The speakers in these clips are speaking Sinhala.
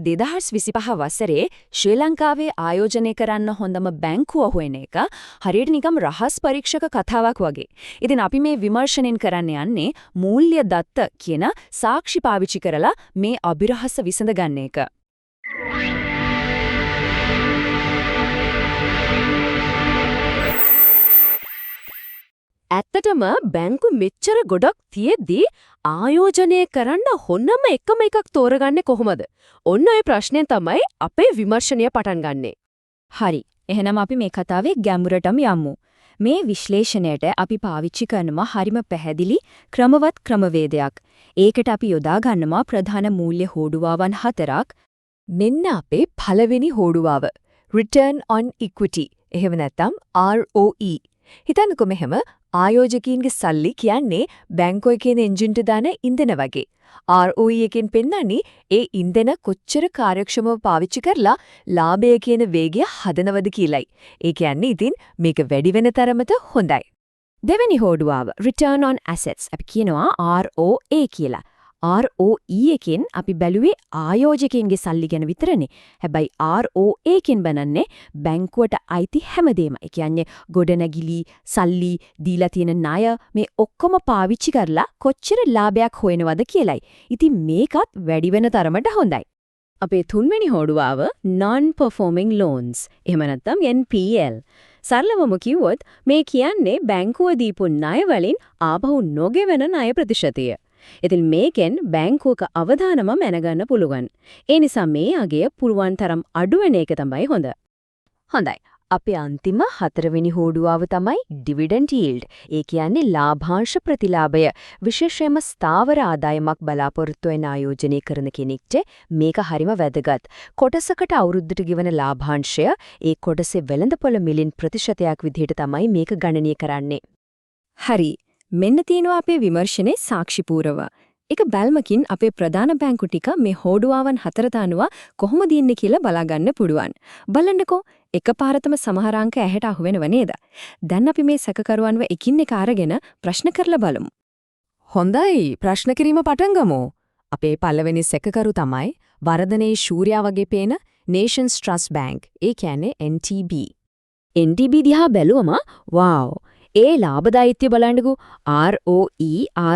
2025 වසරේ ශ්‍රී ලංකාවේ ආයෝජනය කරන්න හොඳම බැංකුව හොයන එක හරියට නිකම් රහස් පරීක්ෂක කතාවක් වගේ. ඉතින් අපි මේ විමර්ශනයෙන් කරන්න යන්නේ මූල්‍ය දත්ත කියන සාක්ෂි පාවිච්චි කරලා මේ අභිරහස විසඳගන්න එක. ඇත්තටම බැංකු මෙච්චර ගොඩක් තියෙද්දි ආයෝජනය කරන්න හොන්නම එකම එකක් තෝරගන්නේ කොහොමද? ඔන්න ඔය ප්‍රශ්නේ තමයි අපේ විමර්ශනය පටන් ගන්නෙ. හරි. එහෙනම් අපි මේ කතාවේ ගැඹුරටම යමු. මේ විශ්ලේෂණයට අපි පාවිච්චි කරනවා හරිම පැහැදිලි ක්‍රමවත් ක්‍රමවේදයක්. ඒකට අපි යොදා ගන්නවා ප්‍රධාන මූල්‍ය හෝඩුවාවන් 4ක්. මෙන්න අපේ පළවෙනි හෝඩුවාව. Return on Equity. එහෙම නැත්නම් ROE. හිතන්නකෝ මෙහෙම ආයෝජකයින්ගේ සල්ලි කියන්නේ බැංකුවේ කියන එන්ජින්ට දාන ඉන්ධන වගේ. ROE එකෙන් පෙන්නන්නේ ඒ ඉන්ධන කොච්චර කාර්යක්ෂමව පාවිච්චි කරලා ලාභය කියන වේගය හදනවද කියලයි. ඒ කියන්නේ ඉතින් මේක වැඩි වෙන තරමට හොඳයි. දෙවෙනි හෝඩුවාව Return on Assets. අපි කියනවා ROA කියලා. ROE එකෙන් අපි බැලුවේ ආයෝජකයින්ගේ සල්ලි ගැන විතරනේ. හැබැයි ROA එකෙන් බලන්නේ බැංකුවට අයිති හැමදේම. ඒ කියන්නේ ගොඩනැගිලි, සල්ලි, දීලා තියෙන ණය මේ ඔක්කොම පාවිච්චි කරලා කොච්චර ලාභයක් හොයනවද කියලයි. ඉතින් මේකත් වැඩි වෙන තරමට හොඳයි. අපේ තුන්වෙනි හෝඩුවාව Non-Performing Loans. එහෙම නැත්නම් NPL. සරලවම කිව්වොත් මේ කියන්නේ බැංකුව දීපු ණය වලින් ආපහු නොගෙවන ණය ප්‍රතිශතය. ඉතින් මේකෙන් බැංකුවක අවදානම මැනගන්න පුළුවන්. ඒ නිසා මේ අගය පුරුවන් තරම් අඩු වෙන එක තමයි හොඳ. හොඳයි. අපේ අන්තිම හතරවෙනි හෝඩුවාව තමයි dividend yield. ඒ කියන්නේ ලාභාංශ ප්‍රතිලාභය. විශේෂයෙන්ම ස්ථාවර ආදායමක් බලාපොරොත්තු වෙන ආයෝජනය කරන කෙනෙක්ට මේක හරිම වැදගත්. කොටසකට අවුරුද්දට ගෙවන ලාභාංශය ඒ කොටසේ වෙළඳපොළ මිලින් ප්‍රතිශතයක් විදිහට තමයි මේක ගණනය කරන්නේ. හරි. මෙන්න තියෙනවා අපේ විමර්ශනයේ සාක්ෂිපූර්ව. එක බැල්මකින් අපේ ප්‍රධාන බැංකු ටික මේ හෝඩුවාවන් 4 දානවා කොහොමද ඉන්නේ කියලා බලාගන්න පුළුවන්. බලන්නකෝ එකපාරටම සමහර අංක ඇහැට අහු වෙනව නේද? දැන් අපි මේ සැකකරුවන්ව එකින් එක අරගෙන ප්‍රශ්න කරලා බලමු. හොඳයි ප්‍රශ්න කිරීම පටන් ගමු. අපේ පළවෙනි සැකකරු තමයි වර්ධනේ ශූර්යා වගේ පේන Nations Trust Bank. ඒ කියන්නේ NTB. NTB දිහා බැලුවම වාව් ඒ ලාභදායීත්වය බලන්නකෝ ROE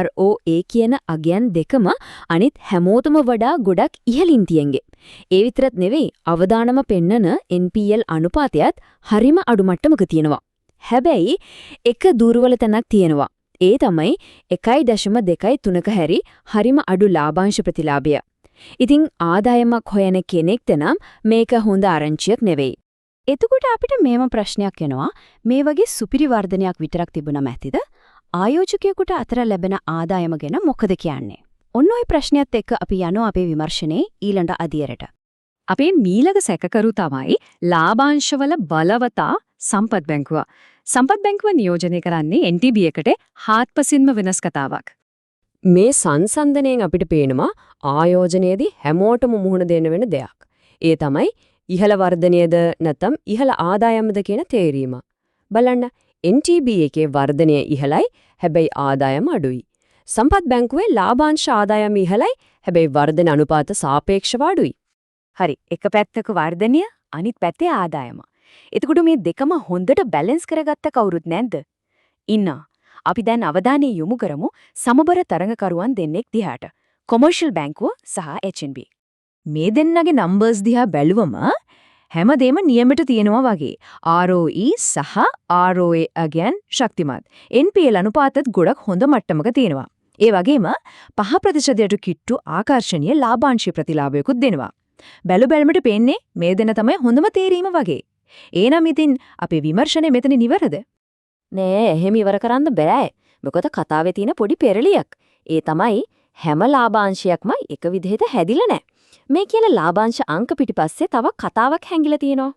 ROA කියන අගයන් දෙකම අනිත් හැමෝටම වඩා ගොඩක් ඉහළින් තියෙන්නේ. ඒ විතරත් නෙවෙයි අවදානම පෙන්නන NPL අනුපාතයත් හරිම අඩු මට්ටමක තියෙනවා. හැබැයි එක දුර්වල තැනක් තියෙනවා. ඒ තමයි 1.23ක හැරි හරිම අඩු ලාභාංශ ප්‍රතිලාභය. ඉතින් ආදායමක් හොයන කෙනෙක්ට නම් මේක හොඳ ආරංචියක් නෙවෙයි. එතකොට අපිට මේම ප්‍රශ්නයක් එනවා මේ වගේ සුපිරි වර්ධනයක් විතරක් තිබුණම ඇතිද ආයෝජකයෙකුට අතර ලැබෙන ආදායම ගැන මොකද කියන්නේ ඔන්න ඔය ප්‍රශ්නයත් එක්ක අපි යනවා අපේ විමර්ශනයේ ඊළඟ අදියරට අපේ මීළඟ සැකකරු තමයි ලාභාංශවල බලවතා සම්පත් බැංකුව සම්පත් බැංකුව නියෝජනය කරන්නේ NTB එකට හාත්පසින්ම වෙනස් කතාවක් මේ සංසන්දනයෙන් අපිට පේනවා ආයෝජනයේදී හැමෝටම මුහුණ දෙන්න වෙන දෙයක් ඒ තමයි ඉහළ වර්ධනයද නැත්නම් ඉහළ ආදායමද කියන තේරීම. බලන්න NTB එකේ වර්ධනය ඉහළයි හැබැයි ආදායම අඩුයි. සම්පත් බැංකුවේ ලාභාංශ ආදායම ඉහළයි හැබැයි වර්ධන අනුපාත සාපේක්ෂව අඩුයි. හරි එක පැත්තක වර්ධනය අනිත් පැත්තේ ආදායම. එතකොට මේ දෙකම හොඳට බැලන්ස් කරගත්ත කවුරුත් නැද්ද? ඉන්නා. අපි දැන් අවධානය යොමු කරමු සමබර තරඟකරුවන් දෙන්නෙක් දිහාට. කොමර්ෂල් බැංකුව සහ HNB. මේ දෙන්නගේ නම්බර්ස් දිහා බැලුවම හැමදේම නියමයට තියෙනවා වගේ. ROE සහ ROA අගයන් ශක්තිමත්. NPL අනුපාතත් ගොඩක් හොඳ මට්ටමක තියෙනවා. ඒ වගේම 5% කිට්ටු ආකර්ෂණීය ලාභාංශ ප්‍රතිලාභයකුත් දෙනවා. බැලුමට පේන්නේ මේ දෙන්න තමයි හොඳම තේරීම වගේ. එහෙනම් ඉතින් අපේ විමර්ශනය මෙතන නිවැරද? නෑ එහෙම ඉවර කරන්න බෑ. මොකද කතාවේ තියෙන පොඩි පෙරලියක්. ඒ තමයි හැම ලාභාංශයක්ම එක විදිහට හැදිලා නෑ. මේ කියන ලාභාංශ අංක පිටිපස්සේ තව කතාවක් හැංගිලා තියෙනවා.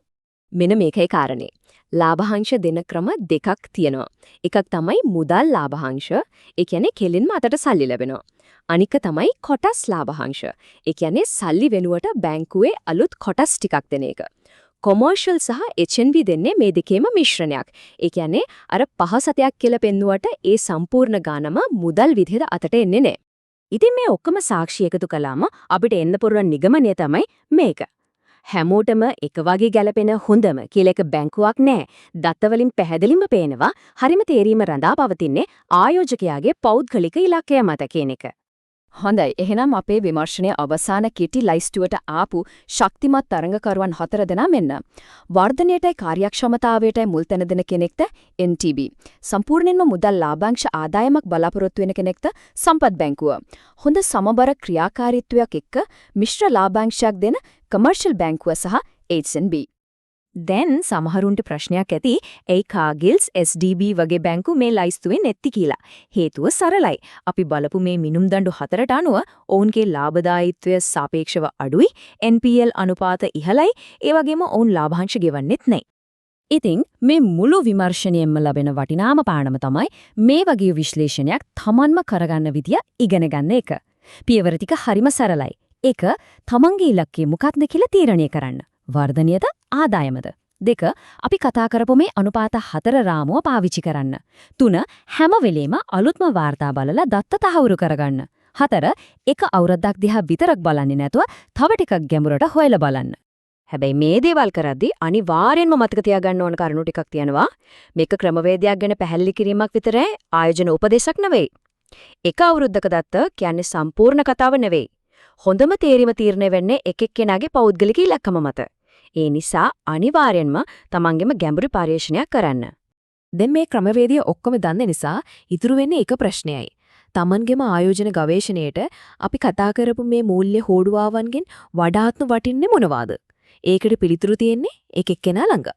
මෙන්න මේකයි කාරණේ. ලාභාංශ දෙන ක්‍රම දෙකක් තියෙනවා. එකක් තමයි මුදල් ලාභාංශ. ඒ කියන්නේ කෙලින්ම අතට සල්ලි ලැබෙනවා. අනික තමයි කොටස් ලාභාංශ. ඒ කියන්නේ සල්ලි වෙනුවට බැංකුවේ අලුත් කොටස් ටිකක් දෙන එක. කොමර්ෂල් සහ HNB දෙන්නේ මේ දෙකේම මිශ්‍රණයක්. ඒ කියන්නේ අර 5% කියලා පෙන්නුවට ඒ සම්පූර්ණ ගානම මුදල් විදිහට අතට එන්නේ නැහැ. ඉතින් මේ ඔක්කොම සාක්ෂි එකතු කළාම අපිට එන්න පුරුවන් නිගමනය තමයි මේක. හැමෝටම එක වගේ ගැලපෙන හොඳම කියලා එක බැංකුවක් නැහැ. දත්තවලින් පැහැදිලිම පේනවා හරිම තේරීම රඳා පවතින්නේ ආයෝජකයාගේ පෞද්ගලික ඉලක්කය මත කියන එක. හොඳයි. එහෙනම් අපේ විමර්ශනයේ අවසාන කිටි ලයිස්ට්ුවට ආපු ශක්තිමත් තරඟකරුවන් 4 දෙනා මෙන්න. වර්ධනයටයි කාර්යක්ෂමතාවයටයි මුල් තැන දෙන කෙනෙක්ට NTB. සම්පූර්ණයෙන්ම මුදල් ලාභාංශ ආදායමක් බලාපොරොත්තු වෙන කෙනෙක්ට සම්පත් බැංකුව. හොඳ සමබර ක්‍රියාකාරීත්වයක් එක්ක මිශ්‍ර ලාභාංශයක් දෙන කමර්ෂල් බැංකුව සහ HNB. දැන් සමහරුන්ට ප්‍රශ්නයක් ඇති ඒ කාගිල්ස් SDB වගේ බැංකු මේ ලයිස්තුවේ නැති කියලා. හේතුව සරලයි. අපි බලපු මේ මිනුම් දඬු 4ට අනුව ඔවුන්ගේ ලාභදායීත්වය සාපේක්ෂව අඩුයි, NPL අනුපාත ඉහළයි, ඒ වගේම ඔවුන් ලාභාංශ ගෙවන්නෙත් නැහැ. ඉතින් මේ මුළු විමර්ශනයෙන්ම ලැබෙන වටිනාම පාඩම තමයි මේ වගේ විශ්ලේෂණයක් තමන්ම කරගන්න විදිය ඉගෙන ගන්න එක. පියවර ටික හරිම සරලයි. 1. තමන්ගේ ඉලක්කය මොකක්ද කියලා තීරණය කරන්න. වර්ධනයද ආදායමද? 2. අපි කතා කරපු මේ අනුපාත 4 රාමුව පාවිච්චි කරන්න. 3. හැම වෙලේම අලුත්ම වාර්තා බලලා දත්ත තහවුරු කරගන්න. 4. එක අවුරුද්දක් දිහා විතරක් බලන්නේ නැතුව තව ටිකක් ගැඹුරට හොයලා බලන්න. හැබැයි මේ දේවල් කරද්දී අනිවාර්යෙන්ම මතක තියාගන්න ඕන කරුණු ටිකක් තියෙනවා. මේක ක්‍රමවේදයක් ගැන පැහැදිලි කිරීමක් විතරයි, ආයෝජන උපදේශක් නෙවෙයි. එක අවුරුද්දක දත්ත කියන්නේ සම්පූර්ණ කතාව නෙවෙයි. හොඳම තේරීම තීරණය වෙන්නේ එක එක්කෙනාගේ පෞද්ගලික ඉලක්කම මත. ඒ නිසා අනිවාර්යෙන්ම තමන්ගෙම ගැඹුරු පරිශ්‍රණයක් කරන්න. දැන් මේ ක්‍රමවේදය ඔක්කොම දන්න නිසා ඉතුරු වෙන්නේ එක ප්‍රශ්නයයි. තමන්ගෙම ආයෝජන ගවේෂණයට අපි කතා කරපු මේ මූල්‍ය හෝඩුවාවන්ගෙන් වඩාත්ම වටින්නේ මොනවාද? ඒකට පිළිතුරු තියෙන්නේ එක එක්කෙනා ළඟ.